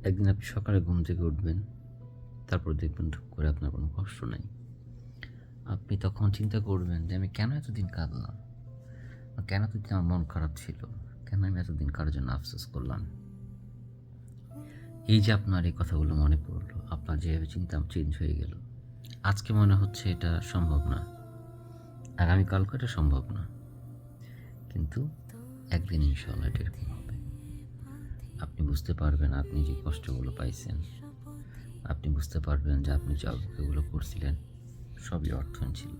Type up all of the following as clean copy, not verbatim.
একদিন আপনি সকালে ঘুম থেকে উঠবেন, তারপর দেখবেন ধুপ করে আপনার কোনো কষ্ট নাই। আপনি তখন চিন্তা করবেন যে আমি কেন এতদিন কাঁদলাম? বা কেন এতদিন আমার মন খারাপ ছিল? কেন আমি এতদিন কারো জন্য আফসোস করলাম? এই যে আপনার এই কথাগুলো মনে পড়লো, আপনার যেভাবে চিন্তা চেঞ্জ হয়ে গেল। আজকে মনে হচ্ছে এটা সম্ভব না, আগামীকালকে এটা সম্ভব না, কিন্তু একদিন ইনশাআল্লাহ এটা এরকম হবে। আপনি বুঝতে পারবেন আপনি যে কষ্টগুলো পাইছেন, আপনি বুঝতে পারবেন যে আপনি যে অবজ্ঞাগুলো করছিলেন সবই অর্থহীন ছিল।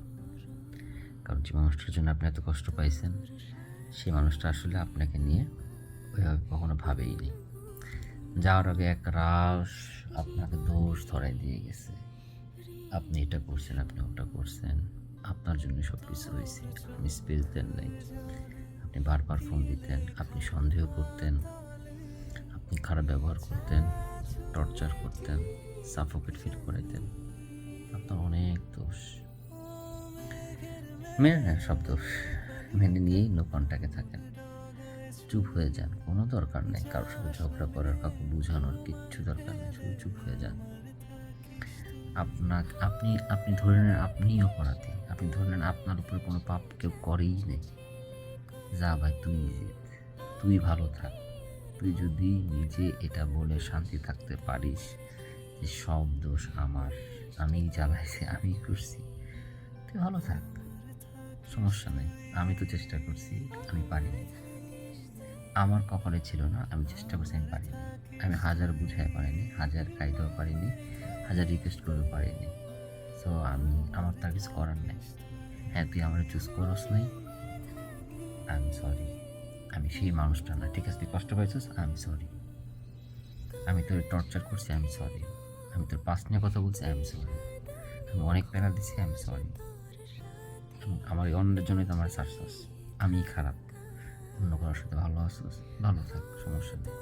কারণ যে মানুষটার জন্য আপনি এত কষ্ট পাইছেন, সেই মানুষটা আসলে আপনাকে নিয়ে ওইভাবে কখনো ভাবেইনি। যাওয়ার আগে এক রাশ আপনাকে দোষ ধরাই দিয়ে গেছে। আপনি এটা করছেন, আপনি ওটা করছেন, আপনার জন্য সব কিছু হয়েছে। আপনি স্পেস দেন নাই, আপনি বারবার ফোন দিতেন, আপনি সন্দেহ করতেন, আপনি খারাপ ব্যবহার করতেন, টর্চার করতেন, সাফোকেট ফিল করাইতেন। আপনার অনেক দোষ। মেনে নেন সব দোষ, মেনে নিয়েই নো কন্ট্যাক্টে থাকেন। চুপ হয়ে যান, কোনো দরকার নেই কারোর সাথে ঝগড়া করার, কাউকে বোঝানোর কিচ্ছু দরকার নেই, শুধু চুপ হয়ে যান। আপনি আপনি ধরে নেন আপনিই অপরাধী, আপনি ধরে নেন আপনার উপরে কোনো পাপ কেউ করেই নেই। যা ভাই, তুই ভালো থাক। তুই যদি নিজে এটা বলে শান্তি থাকতে পারিস যে সব দোষ আমার, আমিই জ্বালাইছি, আমিই করছি, তুই ভালো থাক, সমস্যা নেই। আমি তো চেষ্টা করছি, আমি পারিনি, আমার কপালে ছিল না, আমি চেষ্টা করছি, আমি পারিনি। আমি হাজার বুঝাই পারিনি, হাজার খাইতেও পারিনি, হাজার রিকোয়েস্ট করেও পারিনি। সো আমার তার কিছু করার নেই। হ্যাঁ, তুই আমার চুজ করস নাই, আই এম সরি। আমি সেই মানুষটা না, ঠিক আছে? তুই কষ্ট পাইছিস, আই এম সরি। আমি তোর টর্চার করছি, আই এম সরি। আমি তোর পাস নিয়ে কথা বলছি, আই এম সরি। আমি অনেক প্যারা দিছি, আই এম সরি। আমার এই অন্যের জন্যই তো আমার সাকসেস। আমি খারাপ, অন্য কারোর সাথে ভালো আসছিস, ভালো থাক, সমস্যা নেই।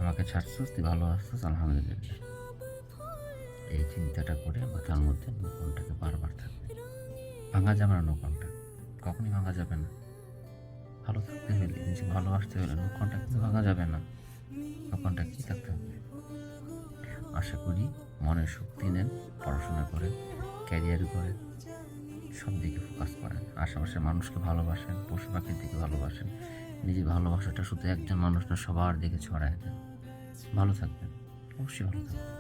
আমাকে ছাড়ছিস, তুই ভালো আসছিস, আলহামদুলিল্লাহ। এই চিন্তাটা করে মাথার মধ্যে নোকনটাকে বারবার থাকবে। ভাঙা যাবে না নোকনটা, কখনই ভাঙা যাবে না। ভালো থাকতে হলে, নিজে ভালোবাসতে হলে নোকনটা কিন্তু ভাঙা যাবে না, নোকনটা কি থাকতে হবে। আশা করি মনের শক্তি নেন, পড়াশোনা করেন, ক্যারিয়ার করেন, সব দিকে ফোকাস করেন, আশেপাশের মানুষকে ভালোবাসেন, পশু পাখির দিকে ভালোবাসেন। নিজের ভালোবাসাটা শুধু একজন মানুষ না, সবার দিকে ছড়ায় দেন। ভালো থাকবেন, অবশ্যই ভালো থাকবেন।